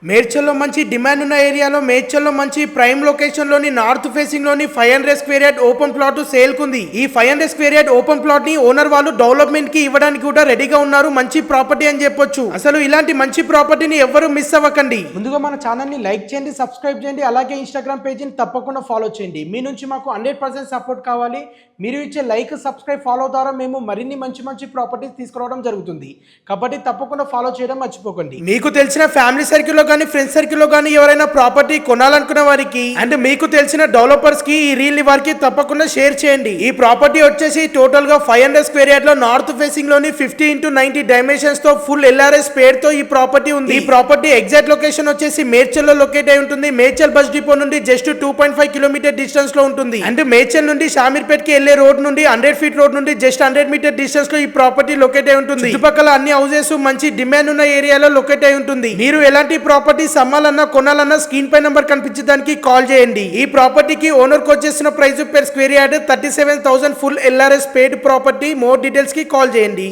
మేడ్చల్లో మంచి డిమాండ్ ఉన్న ఏరియాలో మేడ్చల్లో మంచి ప్రైమ్ లొకేషన్ లోని నార్త్ ఫేసింగ్ లోని 500 square yard open plot sale కుంది. ఈ 500 స్క్వేర్ యార్డ్ ఓపెన్ ప్లాట్ ని ఓనర్ వాళ్ళు డెవలప్మెంట్ కి ఇవ్వడానికి కూడా రెడీగా ఉన్నారు. మంచి ప్రాపర్టీ అని చెప్పొచ్చు. అసలు ఇలాంటి మంచి ప్రాపర్టీని ఎవ్వరూ మిస్ అవ్వకండి. ముందుగా మన ఛానల్ ని లైక్ చేయండి, సబ్స్క్రైబ్ చేయండి, అలాగే ఇన్స్టాగ్రామ్ పేజీని తప్పకుండా ఫాలో చేయండి. మీ నుంచి మాకు 100% సపోర్ట్ కావాలి. మీరు ఇచ్చే లైక్, సబ్స్క్రైబ్, ఫాలో ద్వారా మేము మరిన్ని మంచి ప్రాపర్టీస్ తీసుకురావడం జరుగుతుంది. కాబట్టి తప్పకుండా ఫాలో చేయడం మర్చిపోకండి. మీకు తెలిసిన ఫ్యామిలీ సర్కిల్లో కానీ ఫ్రెండ్స్ సర్కిల్లో కానీ ఎవరైనా ప్రాపర్టీ కొనాలనుకున్న వారికి అండ్ మీకు తెలిసిన డెవలపర్స్ కి ఈ రీల్ ని వారికి తప్పకుండా షేర్ చేయండి. ఈ ప్రాపర్టీ వచ్చేసి టోటల్ గా 500 స్క్వేర్ యార్డ్ లో నార్త్ ఫేసింగ్ లోని 50x90 డైమెన్షన్స్ తో ఫుల్ LRS పేర్ తో ఈ ప్రాపర్టీ ఉంది. ఈ ప్రాపర్టీ ఎగ్జాక్ట్ లొకేషన్ వచ్చేసి మేడ్చల్ లో లొకేట్ అయి ఉంటుంది. మేడ్చల్ బస్ డిపో నుండి జస్ట్ 2.5 కిలోమీటర్ డిస్టెన్స్ లో ఉంటుంది. అండ్ మేడ్చల్ నుండి షామీర్పేట్ కి వెళ్లే రోడ్ నుండి 100 ఫీట్ రోడ్ నుండి జస్ట్ 100 మీటర్ డిస్టెన్స్ లో ఈ ప్రాపర్టీ లొకేట్ అయి ఉంటుంది. చుట్టుపక్కల అన్ని హౌసెస్ మంచి డిమాండ్ ఉన్న ఏరియాలో లొకేట్ అయి ఉంటుంది. మీరు ఎలాంటి ప్రాపర్టీ అమ్మాలన్నా కొనాలన్నా స్క్రీన్ పై నంబర్ కనిపించడానికి కాల్ చేయండి. ఈ ప్రాపర్టీకి ఓనర్ కు వచ్చేసిన price per square yard 37,000 full LRS పేడ్ ప్రాపర్టీ. మోర్ డీటెయిల్స్ కి కాల్ చేయండి.